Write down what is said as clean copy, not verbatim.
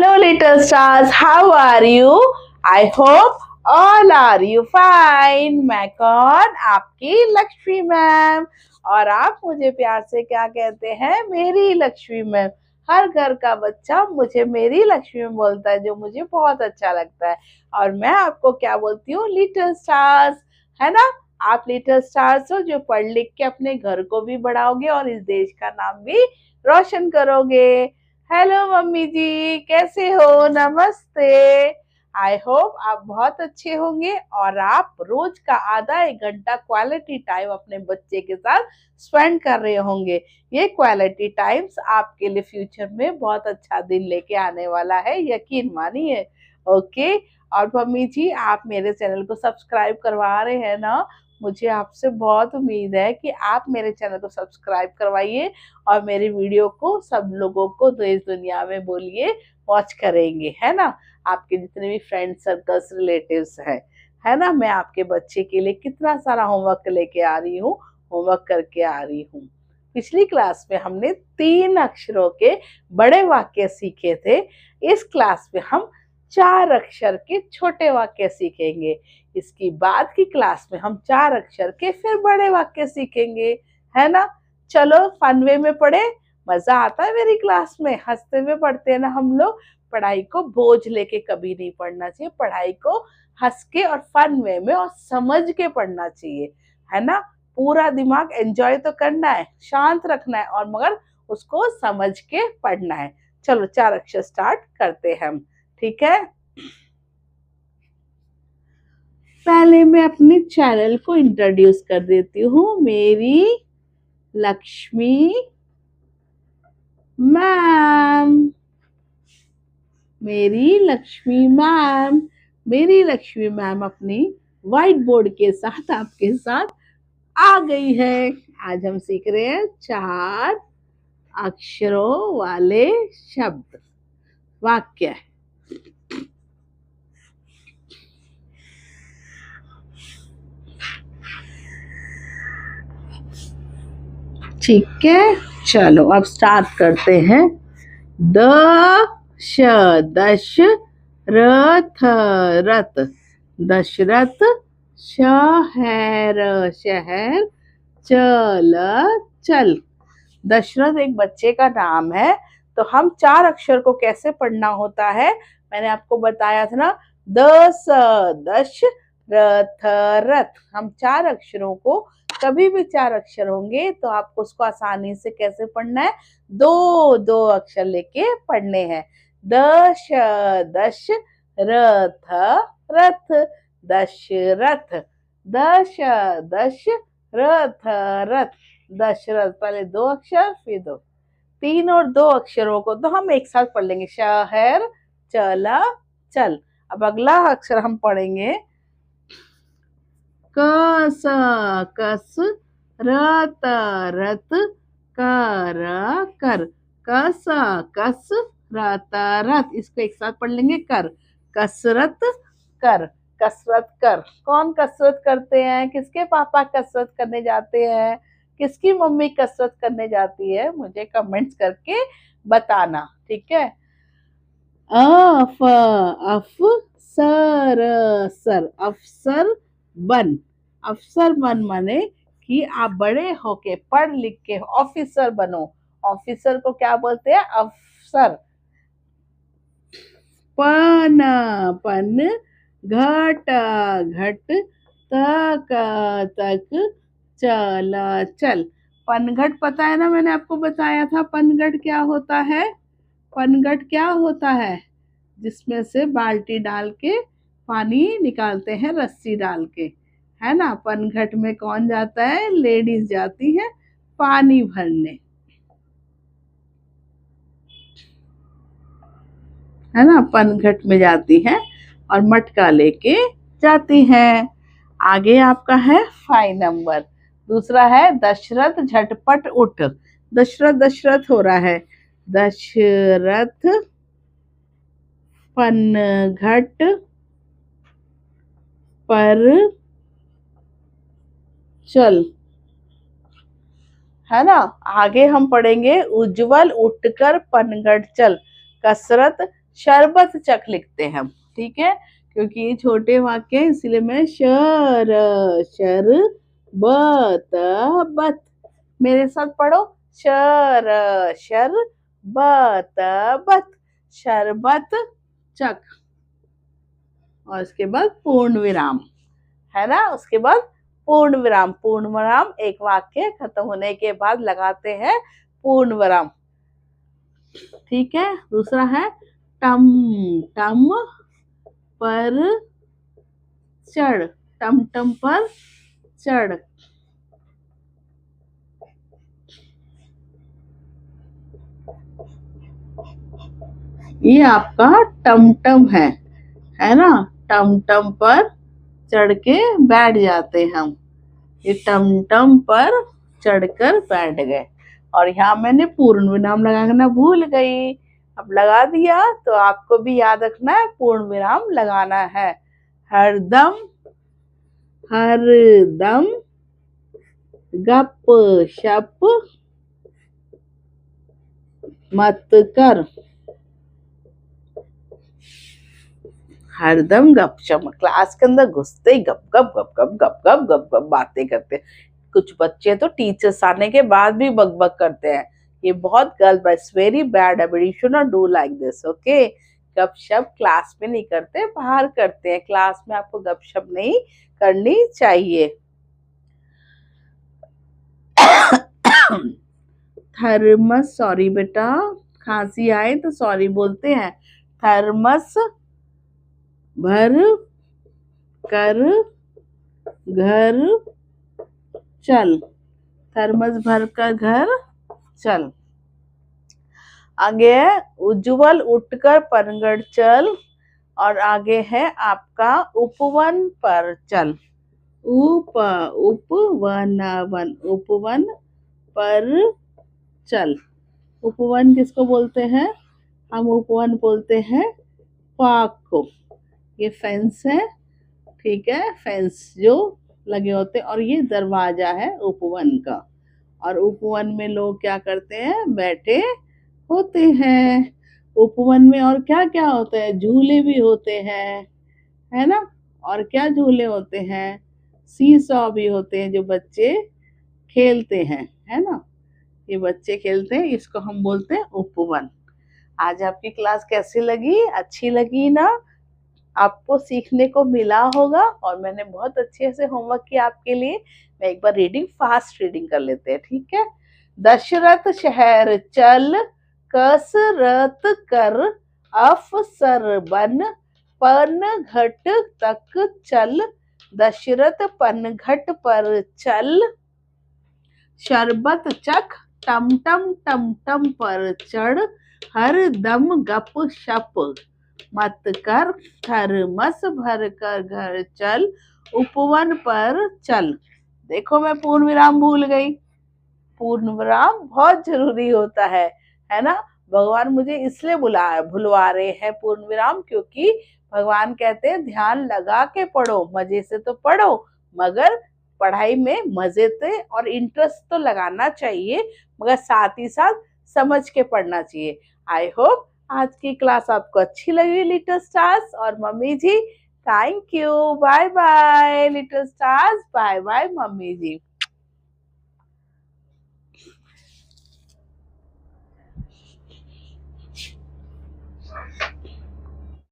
Hello, little stars. How are you? I hope all are you fine. मैं कौन? आपकी Lakshmi ma'am. और आप मुझे प्यार से क्या कहते हैं? मेरी लक्ष्मी मैम। हर घर का बच्चा मुझे मेरी लक्ष्मी मैम बोलता है, जो मुझे बहुत अच्छा लगता है। और मैं आपको क्या बोलती हूँ? लिटिल स्टार्स, है ना? आप लिटिल स्टार्स हो जो पढ़ लिख के अपने घर को भी बढ़ाओगे और इस देश का नाम भी रोशन करोगे। हेलो मम्मी जी, कैसे हो? नमस्ते। आई होप आप बहुत अच्छे होंगे और आप रोज का आधा एक घंटा क्वालिटी टाइम अपने बच्चे के साथ स्पेंड कर रहे होंगे। ये क्वालिटी टाइम्स आपके लिए फ्यूचर में बहुत अच्छा दिन लेके आने वाला है, यकीन मानिए। ओके। और मम्मी जी, आप मेरे चैनल को सब्सक्राइब करवा रहे हैं ना? मुझे आपसे बहुत उम्मीद है कि आप मेरे चैनल को सब्सक्राइब करवाइए और मेरी वीडियो को सब लोगों को देश दुनिया में बोलिए, वॉच करेंगे, है ना? आपके जितने भी फ्रेंड सर्कल्स, रिलेटिव्स हैं, है ना? मैं आपके बच्चे के लिए कितना सारा होमवर्क लेके आ रही हूँ, होमवर्क करके आ रही हूँ। पिछली क्लास में हमने 3 अक्षरों के बड़े वाक्य सीखे थे। इस क्लास में हम 4 अक्षर के छोटे वाक्य सीखेंगे। इसकी बाद की क्लास में हम 4 अक्षर के फिर बड़े वाक्य सीखेंगे, है ना? चलो फन वे में पढ़े। मजा आता है मेरी क्लास में, हंसते हुए पढ़ते हैं ना हम लोग। पढ़ाई को बोझ लेके कभी नहीं पढ़ना चाहिए, पढ़ाई को हंस के और फन वे में और समझ के पढ़ना चाहिए, है ना? पूरा दिमाग एंजॉय तो करना है, शांत रखना है और मगर उसको समझ के पढ़ना है। चलो 4 अक्षर स्टार्ट करते हैं हम, ठीक है? पहले मैं अपने चैनल को इंट्रोड्यूस कर देती हूँ। मेरी लक्ष्मी मैम, मेरी लक्ष्मी मैम, मेरी लक्ष्मी मैम अपनी व्हाइट बोर्ड के साथ आपके साथ आ गई है। आज हम सीख रहे हैं 4 अक्षरों वाले शब्द, वाक्य। ठीक है, चलो अब स्टार्ट करते हैं। दश रथ रथ, दशरथ। शहर शहर, चल चल। दशरथ एक बच्चे का नाम है। तो हम 4 अक्षर को कैसे पढ़ना होता है, मैंने आपको बताया था ना। दश रथ रथ। हम 4 अक्षरों को, कभी भी 4 अक्षर होंगे तो आपको उसको आसानी से कैसे पढ़ना है, 2 अक्षर लेके पढ़ने हैं। दश रथ रथ, दशरथ। दश रथ रथ, दशरथ। पहले 2 अक्षर फिर 2, 3 और 2 अक्षरों को तो हम एक साथ पढ़ लेंगे। शहर, चला, चल। अब अगला अक्षर हम पढ़ेंगे कस कस, रत रत, कर कर। कस कस, रत रत। इसको एक साथ पढ़ लेंगे। कर, कसरत कर, कसरत कर। कौन कसरत करते हैं? किसके पापा कसरत करने जाते हैं? किसकी मम्मी कसरत करने जाती है? मुझे कमेंट्स करके बताना, ठीक है? अफसर सर, अफसर बन। अफसर बन माने कि आप बड़े होके पढ़ लिख के ऑफिसर बनो। ऑफिसर को क्या बोलते हैं? अफसर। पन पन, घट घट, तक तक, चल चल। पनघट पता है ना, मैंने आपको बताया था पनघट क्या होता है। पनघट क्या होता है? जिसमें से बाल्टी डाल के पानी निकालते हैं, रस्सी डाल के, है ना? पनघट में कौन जाता है? लेडीज जाती है पानी भरने, है ना? पनघट में जाती हैं और मटका लेके जाती हैं। आगे आपका है 5 नंबर। दूसरा है दशरथ झटपट उठ। दशरथ दशरथ हो रहा है। दशरथ पनघट पर चल, है ना? आगे हम पढ़ेंगे उज्जवल उठकर पनघट चल। कसरत शरबत चक लिखते हैं हम, ठीक है, क्योंकि ये छोटे वाक्य हैं इसलिए मैं शर बत बत, मेरे साथ पढ़ो, शर बत बत, शरबत चक। और इसके बाद पूर्ण विराम, है ना, उसके बाद पूर्ण विराम, पूर्ण विराम एक वाक्य खत्म होने के बाद लगाते हैं पूर्ण विराम, ठीक है। दूसरा है टम टम पर चढ़, टम टम पर चढ़, ये आपका टमटम है ना, टमटम पर चढ़ के बैठ जाते हम, ये टमटम पर चढ़कर बैठ गए। और यहाँ मैंने पूर्ण विराम लगाना भूल गई, अब लगा दिया, तो आपको भी याद रखना है पूर्ण विराम लगाना है। हरदम हरदम गप शप मत कर, हरदम गपशप, क्लास के अंदर घुसते ही गप गप गप गप गप गप गप गप बातें करते हैं। कुछ बच्चे तो टीचर्स आने के बाद भी बक बक करते हैं, ये बहुत गलत है, it's very bad habit, you should not do like this, okay. गपशप क्लास में नहीं करते, बाहर करते हैं, क्लास में आपको गपशप नहीं करनी चाहिए। थर्मस, सॉरी बेटा, खांसी आए तो सॉरी बोलते हैं। थर्मस भर कर घर चल, थर्मस भर कर घर चल। आगे है उज्जवल उठकर पनगढ़ चल, और आगे है आपका उपवन पर चल, उपवन उपवन पर चल। उपवन किसको बोलते हैं, हम उपवन बोलते हैं पार्क को, ये फेंस है, ठीक है, फेंस जो लगे होते हैं, और ये दरवाजा है उपवन का, और उपवन में लोग क्या करते हैं, बैठे होते हैं। उपवन में और क्या क्या होता है, झूले भी होते हैं, है ना, और क्या झूले होते हैं, सीसॉ भी होते हैं जो बच्चे खेलते हैं, है ना, ये बच्चे खेलते हैं, इसको हम बोलते हैं उपवन। आज आपकी क्लास कैसी लगी, अच्छी लगी ना, आपको सीखने को मिला होगा, और मैंने बहुत अच्छे से होमवर्क किया आपके लिए। मैं एक बार रीडिंग फास्ट रीडिंग कर लेते हैं, ठीक है। दशरथ शहर चल कसरत कर, अफसर बन पन घट तक चल, दशरथ पन घट पर चल, शरबत चख टम टम टम टम पर चढ़, हर दम गप शप मत कर, थर्मस भर कर घर चल, उपवन पर चल। देखो मैं पूर्ण विराम भूल गई, पूर्ण विराम बहुत जरूरी होता है ना। भगवान मुझे इसलिए भुलवा रहे हैं पूर्ण विराम, क्योंकि भगवान कहते हैं ध्यान लगा के पढ़ो, मजे से तो पढ़ो, मगर पढ़ाई में मजे से और इंटरेस्ट तो लगाना चाहिए, मगर साथ ही साथ समझ के पढ़ना चाहिए। आई होप आज की क्लास आपको अच्छी लगी लिटिल स्टार्स, और mummy ji thank you, bye bye little stars, bye bye mummy ji.